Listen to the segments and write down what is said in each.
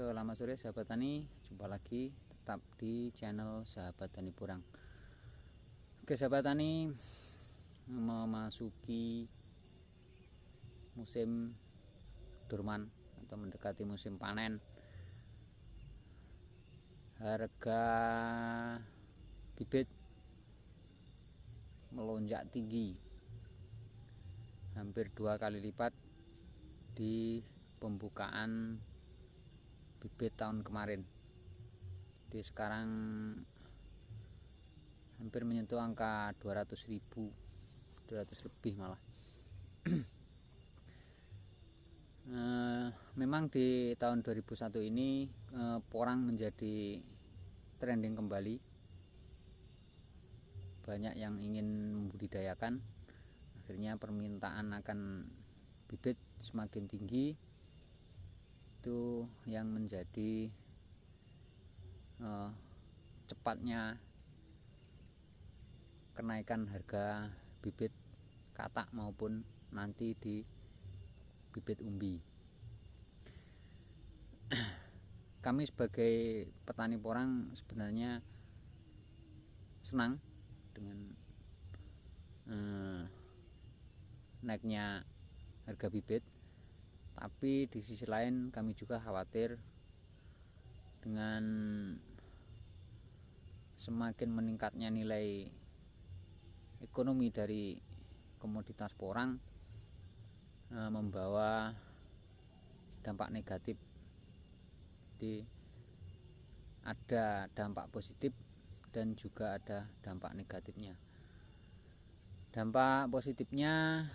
Selamat sore sahabat tani, jumpa lagi tetap di channel Sahabat Tani Porang. Oke sahabat tani, memasuki musim durman atau mendekati musim panen. Harga bibit melonjak tinggi, hampir 2 kali lipat di pembukaan bibit tahun kemarin. Jadi sekarang hampir menyentuh angka 200.000, 200 lebih malah. Memang di tahun 2001 ini porang menjadi trending kembali. Banyak yang ingin membudidayakan, akhirnya permintaan akan bibit semakin tinggi. Itu yang menjadi cepatnya kenaikan harga bibit katak maupun nanti di bibit umbi. Kami sebagai petani porang sebenarnya senang dengan naiknya harga bibit, tapi di sisi lain kami juga khawatir dengan semakin meningkatnya nilai ekonomi dari komoditas porang membawa dampak negatif. Jadi ada dampak positif dan juga ada dampak negatifnya. Dampak positifnya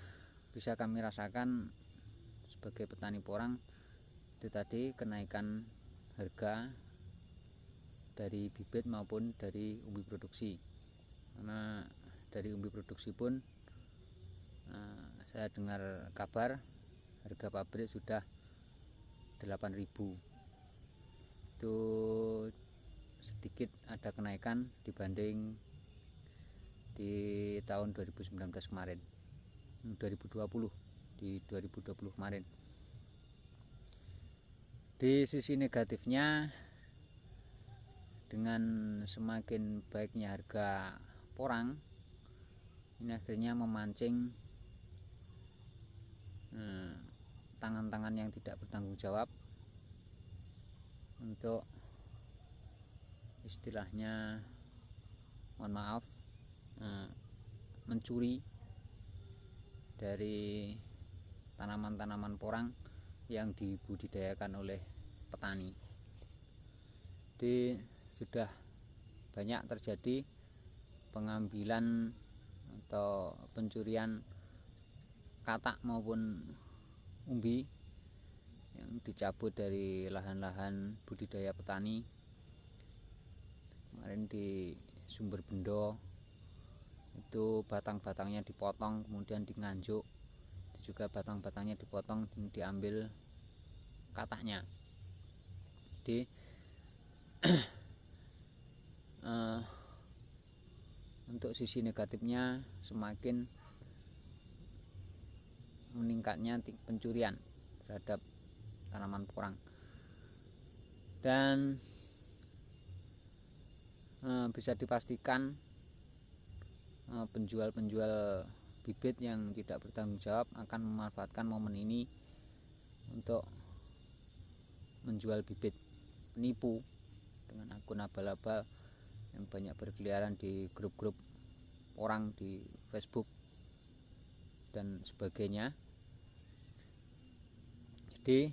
bisa kami rasakan sebagai petani porang, itu tadi kenaikan harga dari bibit maupun dari umbi produksi. Karena dari umbi produksi pun saya dengar kabar harga pabrik sudah 8.000. Itu sedikit ada kenaikan dibanding di tahun 2019 kemarin, 2020 kemarin. Di sisi negatifnya, dengan semakin baiknya harga porang, ini akhirnya memancing tangan-tangan yang tidak bertanggung jawab untuk istilahnya, mohon maaf, mencuri dari tanaman-tanaman porang yang dibudidayakan oleh petani. Jadi sudah banyak terjadi pengambilan atau pencurian katak maupun umbi yang dicabut dari lahan-lahan budidaya petani. Kemarin di Sumber Bendo itu batang-batangnya dipotong kemudian di Nganjuk, itu juga batang-batangnya dipotong dan diambil kataknya. Jadi untuk sisi negatifnya, semakin meningkatnya pencurian terhadap tanaman porang. Dan bisa dipastikan penjual-penjual bibit yang tidak bertanggung jawab akan memanfaatkan momen ini untuk menjual bibit penipu dengan akun abal-abal yang banyak berkeliaran di grup-grup orang di Facebook dan sebagainya. Jadi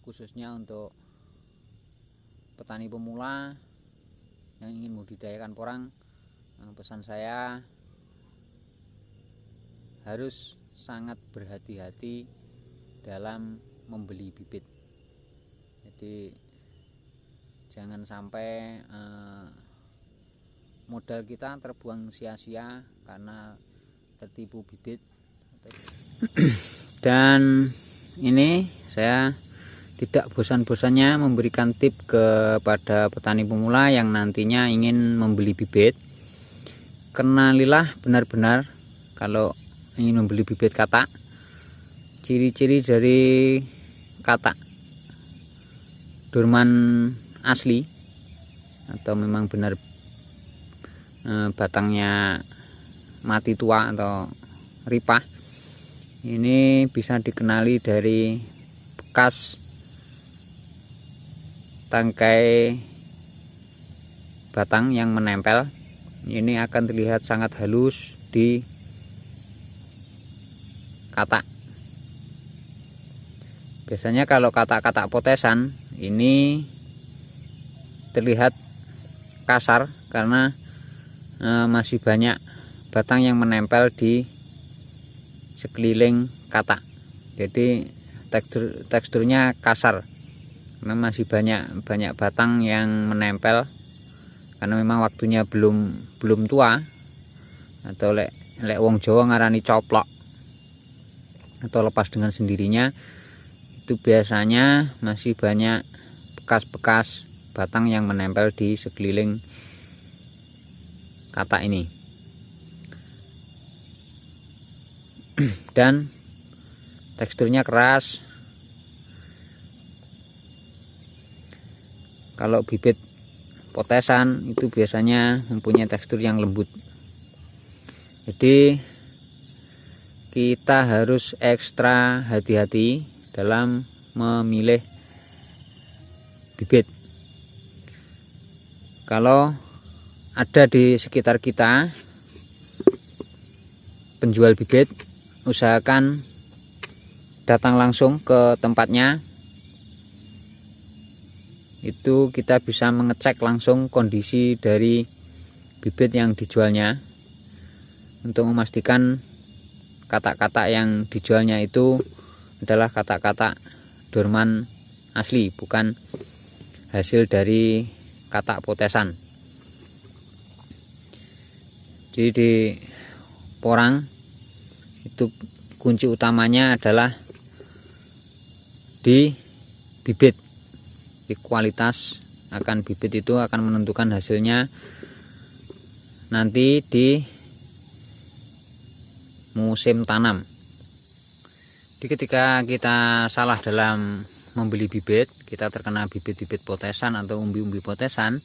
khususnya untuk petani pemula yang ingin membudidayakan porang, pesan saya harus sangat berhati-hati dalam membeli bibit. Jadi jangan sampai modal kita terbuang sia-sia karena tertipu bibit. Dan ini saya tidak bosan-bosannya memberikan tip kepada petani pemula yang nantinya ingin membeli bibit. Kenalilah benar-benar kalau ingin membeli bibit katak, ciri-ciri dari katak dorman asli atau memang benar batangnya mati tua atau ripah, ini bisa dikenali dari bekas tangkai batang yang menempel. Ini akan terlihat sangat halus di katak. Biasanya kalau katak-katak potesan ini terlihat kasar karena masih banyak batang yang menempel di sekeliling katak. Jadi teksturnya kasar karena masih banyak batang yang menempel, karena memang waktunya belum tua, atau lek wong Jawa ngarani coplok atau lepas dengan sendirinya. Itu biasanya masih banyak bekas-bekas batang yang menempel di sekeliling katak ini. Dan teksturnya keras. Kalau bibit potesan itu biasanya mempunyai tekstur yang lembut. Jadi kita harus ekstra hati-hati dalam memilih bibit. Kalau ada di sekitar kita penjual bibit, usahakan datang langsung ke tempatnya. Itu kita bisa mengecek langsung kondisi dari bibit yang dijualnya untuk memastikan katak-katak yang dijualnya itu adalah katak-katak dorman asli, bukan hasil dari katak potesan. Jadi di porang itu kunci utamanya adalah di bibit. Di kualitas akan bibit itu akan menentukan hasilnya nanti di musim tanam. Jadi ketika kita salah dalam membeli bibit, kita terkena bibit-bibit potesan atau umbi-umbi potesan,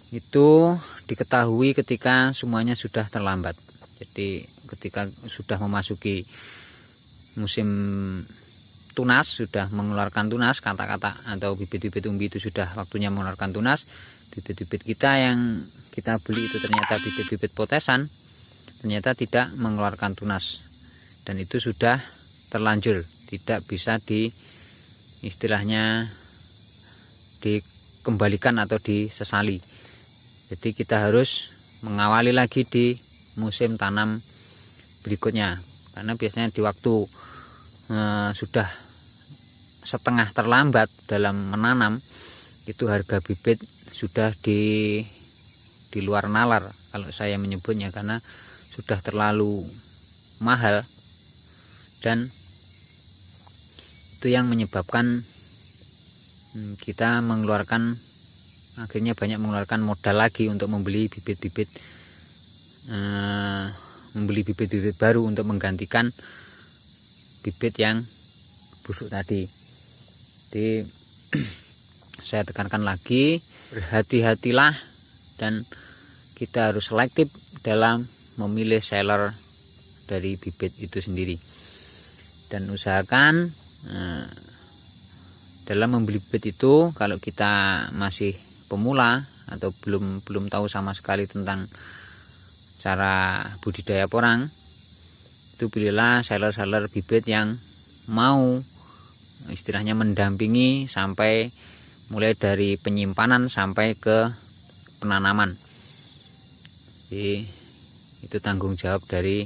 itu diketahui ketika semuanya sudah terlambat. Jadi ketika sudah memasuki musim tunas, sudah mengeluarkan tunas, katak-katak atau bibit-bibit umbi itu sudah waktunya mengeluarkan tunas. Bibit-bibit kita yang kita beli itu ternyata bibit-bibit potesan, ternyata tidak mengeluarkan tunas, dan itu sudah terlanjur, tidak bisa istilahnya dikembalikan atau disesali. Jadi kita harus mengawali lagi di musim tanam berikutnya, karena biasanya di waktu sudah setengah terlambat dalam menanam, itu harga bibit sudah di luar nalar kalau saya menyebutnya, karena sudah terlalu mahal, dan itu yang menyebabkan kita akhirnya banyak mengeluarkan modal lagi untuk membeli bibit-bibit baru untuk menggantikan bibit yang busuk tadi. Jadi saya tekankan lagi, berhati-hatilah, dan kita harus selektif dalam memilih seller dari bibit itu sendiri. Dan usahakan dalam membeli bibit itu, kalau kita masih pemula atau belum tahu sama sekali tentang cara budidaya porang, itu pilihlah seller-seller bibit yang mau istilahnya mendampingi sampai mulai dari penyimpanan sampai ke penanaman. Jadi itu tanggung jawab dari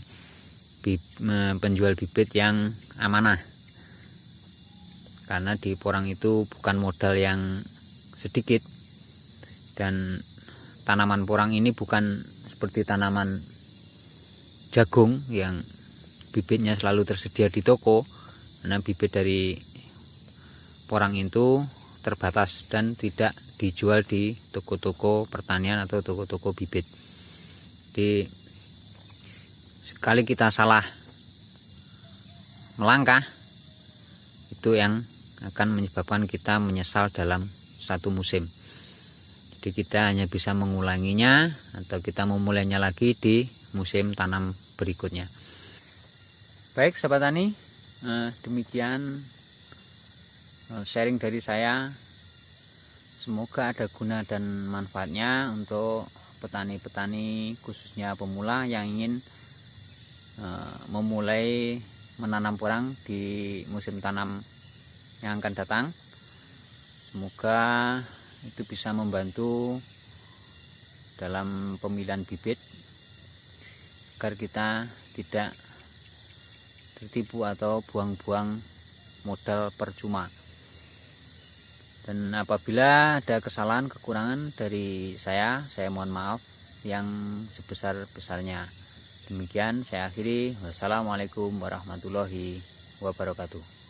penjual bibit yang amanah, karena di porang itu bukan modal yang sedikit, dan tanaman porang ini bukan seperti tanaman jagung yang bibitnya selalu tersedia di toko, karena bibit dari porang itu terbatas dan tidak dijual di toko-toko pertanian atau toko-toko bibit. Jadi sekali kita salah melangkah, itu yang akan menyebabkan kita menyesal dalam satu musim. Jadi kita hanya bisa mengulanginya atau kita memulainya lagi di musim tanam berikutnya. Baik sahabat tani, demikian sharing dari saya. Semoga ada guna dan manfaatnya untuk petani-petani khususnya pemula yang ingin memulai menanam porang di musim tanam yang akan datang. Semoga itu bisa membantu dalam pemilihan bibit agar kita tidak tertipu atau buang-buang modal percuma. Dan apabila ada kesalahan kekurangan dari saya mohon maaf yang sebesar-besarnya. Demikian saya akhiri. Wassalamualaikum warahmatullahi wabarakatuh.